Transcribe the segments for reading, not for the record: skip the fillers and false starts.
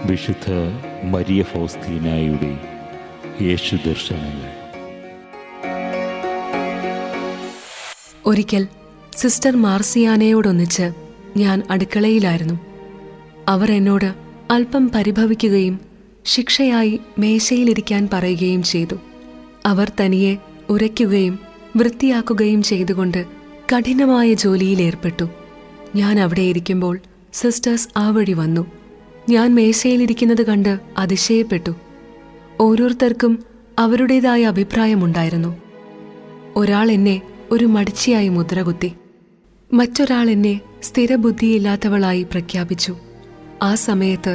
വിശുദ്ധ മരിയ ഫൗസ്തീനായുടെ യേശു ദർശനങ്ങൾ. ഒരിക്കൽ സിസ്റ്റർ മാർസിയാനയോടൊന്നിച്ച് ഞാൻ അടുക്കളയിലായിരുന്നു. അവർ എന്നോട് അല്പം പരിഭവിക്കുകയും ശിക്ഷയായി മേശയിലിരിക്കാൻ പറയുകയും ചെയ്തു. അവർ തനിയെ ഉരയ്ക്കുകയും വൃത്തിയാക്കുകയും ചെയ്തുകൊണ്ട് കഠിനമായ ജോലിയിലേർപ്പെട്ടു. ഞാൻ അവിടെ ഇരിക്കുമ്പോൾ സിസ്റ്റേഴ്സ് ആ വഴി വന്നു. ഞാൻ മേശയിലിരിക്കുന്നത് കണ്ട് അതിശയപ്പെട്ടു. ഓരോരുത്തർക്കും അവരുടേതായ അഭിപ്രായമുണ്ടായിരുന്നു. ഒരാൾ എന്നെ ഒരു മടിച്ചിയായി മുദ്രകുത്തി. മറ്റൊരാൾ എന്നെ സ്ഥിരബുദ്ധിയില്ലാത്തവളായി പ്രഖ്യാപിച്ചു. ആ സമയത്ത്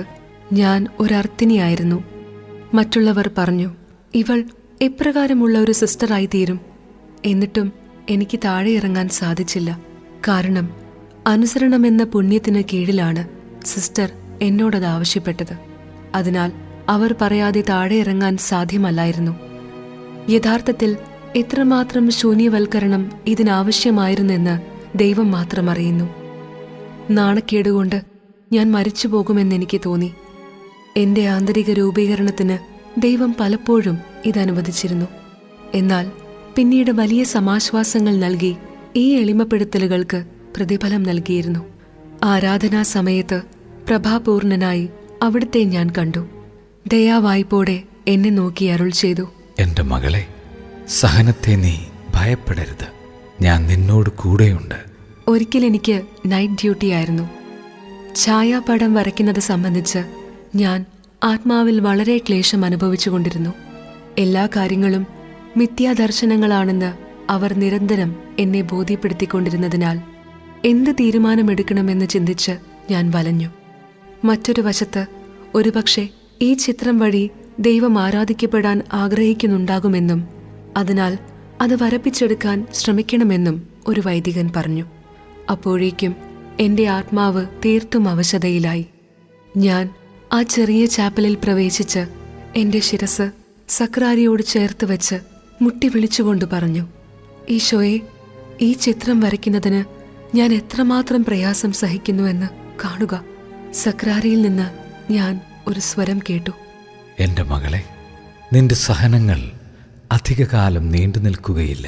ഞാൻ ഒരർത്ഥിനിയായിരുന്നു. മറ്റുള്ളവർ പറഞ്ഞു, ഇവൾ എപ്രകാരമുള്ള ഒരു സിസ്റ്ററായി തീരും. എന്നിട്ടും എനിക്ക് താഴെ ഇറങ്ങാൻ സാധിച്ചില്ല. കാരണം അനുസരണമെന്ന പുണ്യത്തിന് കീഴിലാണ് സിസ്റ്റർ എന്നോടത് ആവശ്യപ്പെട്ടത്. അതിനാൽ അവർ പറയാതെ താഴെ ഇറങ്ങാൻ സാധ്യമല്ലായിരുന്നു. യഥാർത്ഥത്തിൽ എത്രമാത്രം ശൂന്യവൽക്കരണം ഇതിനാവശ്യമായിരുന്നെന്ന് ദൈവം മാത്രം അറിയുന്നു. നാണക്കേടുകൊണ്ട് ഞാൻ മരിച്ചു പോകുമെന്നെനിക്ക് തോന്നി. എന്റെ ആന്തരിക രൂപീകരണത്തിന് ദൈവം പലപ്പോഴും ഇതനുവദിച്ചിരുന്നു. എന്നാൽ പിന്നീട് വലിയ സമാശ്വാസങ്ങൾ നൽകി ഈ എളിമപ്പെടുത്തലുകൾക്ക് പ്രതിഫലം നൽകിയിരുന്നു. ആരാധനാ സമയത്ത് പ്രഭാപൂർണനായി അവിടുത്തെ ഞാൻ കണ്ടു. ദയാവായ്പോടെ എന്നെ നോക്കി അരുൾ ചെയ്തു, എന്റെ മകളെ, സഹനത്തെ നീ ഭയപ്പെടരുത്, ഞാൻ നിന്നോട് കൂടെയുണ്ട്. ഒരിക്കൽ എനിക്ക് നൈറ്റ് ഡ്യൂട്ടി ആയിരുന്നു. ഛായാപടം വരയ്ക്കുന്നത് സംബന്ധിച്ച് ഞാൻ ആത്മാവിൽ വളരെ ക്ലേശം അനുഭവിച്ചുകൊണ്ടിരുന്നു. എല്ലാ കാര്യങ്ങളും മിഥ്യാദർശനങ്ങളാണെന്ന് അവർ നിരന്തരം എന്നെ ബോധ്യപ്പെടുത്തിക്കൊണ്ടിരുന്നതിനാൽ എന്ത് തീരുമാനമെടുക്കണമെന്ന് ചിന്തിച്ച് ഞാൻ വലഞ്ഞു. മറ്റൊരു വശത്ത് ഒരുപക്ഷെ ഈ ചിത്രം വഴി ദൈവം ആരാധിക്കപ്പെടാൻ ആഗ്രഹിക്കുന്നുണ്ടാകുമെന്നും അതിനാൽ അത് വരപ്പിച്ചെടുക്കാൻ ശ്രമിക്കണമെന്നും ഒരു വൈദികൻ പറഞ്ഞു. അപ്പോഴേക്കും എന്റെ ആത്മാവ് തീർത്തും അവശതയിലായി. ഞാൻ ആ ചെറിയ ചാപ്പലിൽ പ്രവേശിച്ച് എന്റെ ശിരസ് സക്രാരിയോട് ചേർത്ത് വെച്ച് മുട്ടി വിളിച്ചുകൊണ്ട് പറഞ്ഞു, ഈശോയെ, ഈ ചിത്രം വരയ്ക്കുന്നതിന് ഞാൻ എത്രമാത്രം പ്രയാസം സഹിക്കുന്നുവെന്ന് കാണുക. സക്രാരിയിൽ നിന്ന് ഞാൻ ഒരു സ്വരം കേട്ടു, എന്റെ മകളെ, നിന്റെ സഹനങ്ങൾ അധികകാലം നീണ്ടു നിൽക്കുകയില്ല.